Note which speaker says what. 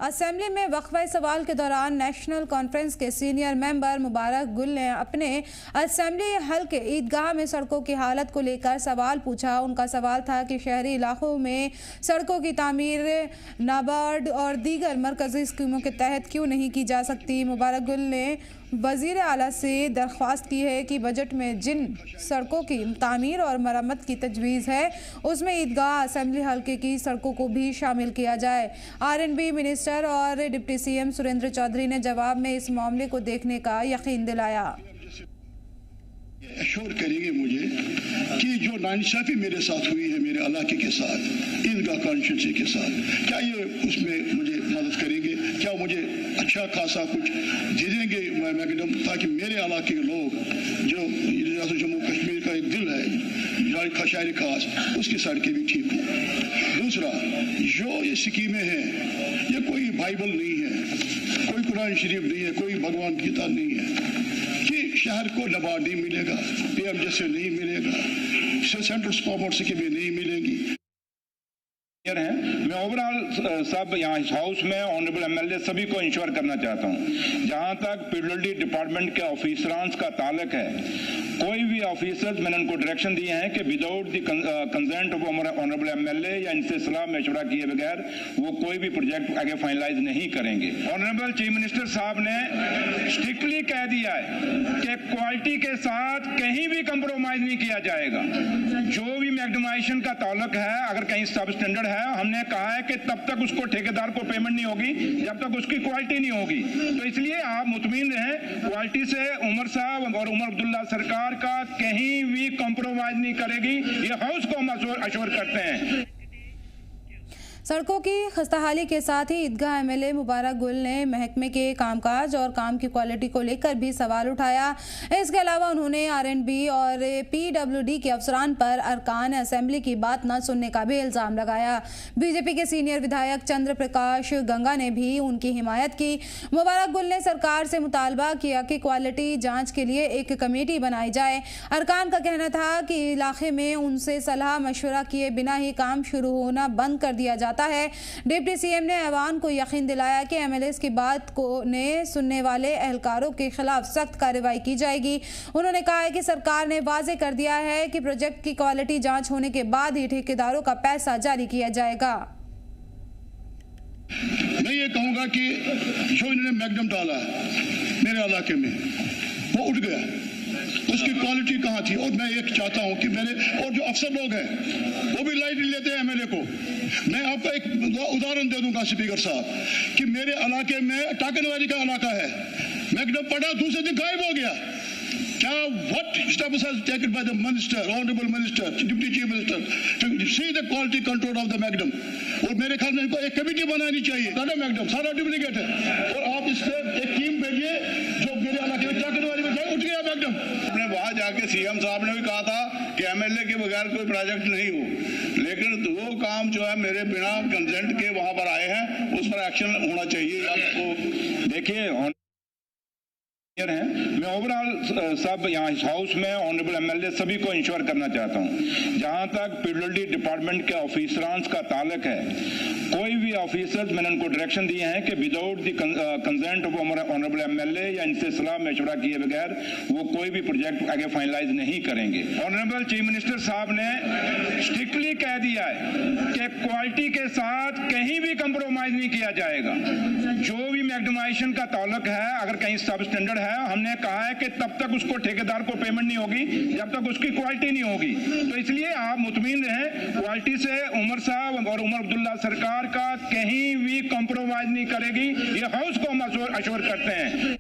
Speaker 1: Assembly में वक्फे सवाल के दौरान नेशनल कॉन्फ्रेंस के सीनियर मेंबर मुबारक गुल ने अपने असेंबली हल्के ईदगाह में सड़कों की हालत को लेकर सवाल पूछा। उनका सवाल था कि शहरी इलाकों में सड़कों की तामीर नाबार्ड और दीगर मरकजी स्कीमों के तहत क्यों नहीं की जा सकती। मुबारक गुल ने वज़ीर आला से दरख्वास्त की है कि बजट में जिन सड़कों की तामीर और मरम्मत की तजवीज़ है उसमें ईदगाह असेंबली हल्के की सड़कों को भी शामिल किया जाए। आर&बी मिनिस्टर और डिप्टी सीएम सुरेंद्र चौधरी ने जवाब में इस मामले को देखने का यकीन दिलाया।
Speaker 2: एश्योर करेंगे मुझे कि जो नाइंसाफी मेरे साथ हुई है मेरे इलाके के साथ ईदगाह कॉन्स्टिट्यूंसी के साथ, क्या ये उसमें मुझे मदद करेंगे, क्या मुझे अच्छा खासा कुछ दे देंगे मैकडम, ताकि मेरे इलाके के लोग जो जम्मू कश्मीर का एक दिल है शहरी खास उसकी सड़कें भी ठीक हों। दूसरा, जो ये स्कीमें हैं ये कोई बाइबल नहीं है, कोई कुरान शरीफ नहीं है, कोई भगवान की किताब नहीं है कि शहर को नबार्ड नहीं मिलेगा, पीएम जैसे नहीं मिलेगा, सेंट्रल स्पॉट स्कीमें नहीं मिलेंगी।
Speaker 3: हैं मैं ओवरऑल सब यहाँ इस हाउस में ऑनरेबल एमएलए सभी को इंश्योर करना चाहता हूँ, जहाँ तक पीडब्ल्यूडी डिपार्टमेंट के ऑफिसरान का ताल्लुक है, कोई भी ऑफिसर्स मैंने उनको डायरेक्शन दिए हैं कि without the consent of honourable MLA या इनसे सलाह मशवरा किए बगैर वो कोई भी प्रोजेक्ट आगे फाइनलाइज नहीं करेंगे। ऑनरेबल चीफ मिनिस्टर साहब ने स्ट्रिक्टली कह दिया है कि क्वालिटी के साथ कहीं भी कंप्रोमाइज नहीं किया जाएगा। जो भी मैग्नीमाइजेशन का ताल्लुक है, अगर कहीं सब स्टैंडर्ड है, हमने कहा है कि तब तक उसको ठेकेदार को पेमेंट नहीं होगी जब तक उसकी क्वालिटी नहीं होगी। तो इसलिए आप मुतमिन रहें, क्वालिटी से उमर साहब और उमर अब्दुल्ला सरकार का कहीं भी कॉम्प्रोमाइज नहीं करेगी, ये हाउस को हम अश्योर करते हैं।
Speaker 1: सड़कों की खस्ताहाली के साथ ही ईदगाह एमएलए मुबारक गुल ने महकमे के कामकाज और काम की क्वालिटी को लेकर भी सवाल उठाया। इसके अलावा उन्होंने आर&बी और पीडब्ल्यूडी के अफसरान पर अरकान असेंबली की बात न सुनने का भी इल्ज़ाम लगाया। बीजेपी के सीनियर विधायक चंद्र प्रकाश गंगा ने भी उनकी हिमायत की। मुबारक गुल ने सरकार से मुतालबा किया कि क्वालिटी जाँच के लिए एक कमेटी बनाई जाए। अरकान का कहना था कि इलाके में उनसे सलाह मशवरा किए बिना ही काम शुरू होना बंद कर दिया जाता है। डिप्टी सीएम ने ऐवान को यकीन दिलाया कि एमएलएस की बात को ने सुनने वाले एहलकारों के खिलाफ सख्त कार्रवाई की जाएगी। उन्होंने कहा है कि सरकार ने वाजे कर दिया है कि प्रोजेक्ट की क्वालिटी जांच होने के बाद ही ठेकेदारों का पैसा जारी किया जाएगा।
Speaker 2: मैं ये कहूंगा कि जो इन्होंने मैग्डम डाला मेरे इलाके में वो उठ गया, उसकी क्वालिटी कहाँ थी। और मैं एक चाहता हूं कि मेरे और जो अफसर लोग हैं वो भी लाइट लेते हैं एमएलए को। मैं आपको एक उदाहरण दे दूंगा स्पीकर साहब कि मेरे इलाके में टाकनवारी का इलाका है, मैग्डम पड़ा दूसरे दिन गायब हो गया। क्या what steps has taken by the minister, honorable minister, deputy chief minister to see the quality control of the macadam. और मेरे ख्याल में इनको एक कमेटी बनानी चाहिए। सारा मैग्डम सारा डुप्लीकेट है और आप इस पर एक टीम भेजिए जो मेरे इलाके में टाकनवारी में जाए। उठ गया मैग्डम।
Speaker 3: अपने वहां जाके सीएम साहब ने भी कहा था कि एमएलए के बगैर कोई प्रोजेक्ट नहीं हो, लेकिन वो काम जो है मेरे बिना कंसेंट के वहां पर आए हैं, उस पर एक्शन होना चाहिए। आपको देखिए हैं मैं ओवरऑल सब यहाँ इस हाउस में ऑनरेबल एमएलए सभी को इंश्योर करना चाहता हूँ, जहाँ तक पीडब्ल्यूडी डिपार्टमेंट के ऑफिसरान का ताल्लुक है, कोई भी ऑफिसर्स मैंने उनको डायरेक्शन दिए हैं कि without the consent of honourable MLA या इनसे सलाह मशवरा किए बगैर वो कोई भी प्रोजेक्ट आगे फाइनलाइज नहीं करेंगे। ऑनरेबल चीफ मिनिस्टर साहब ने स्ट्रिक्टली कह दिया है कि क्वालिटी के साथ कहीं भी कंप्रोमाइज नहीं किया जाएगा। जो भी मैग्नीमाइजेशन का ताल्लुक है, अगर कहीं सब स्टैंडर्ड है, हमने कहा है कि तब तक उसको ठेकेदार को पेमेंट नहीं होगी जब तक उसकी क्वालिटी नहीं होगी। तो इसलिए आप मुतमिन रहें, क्वालिटी से उमर साहब और उमर अब्दुल्ला सरकार का कहीं भी कॉम्प्रोमाइज नहीं करेगी, ये हाउस को हम अश्योर करते हैं।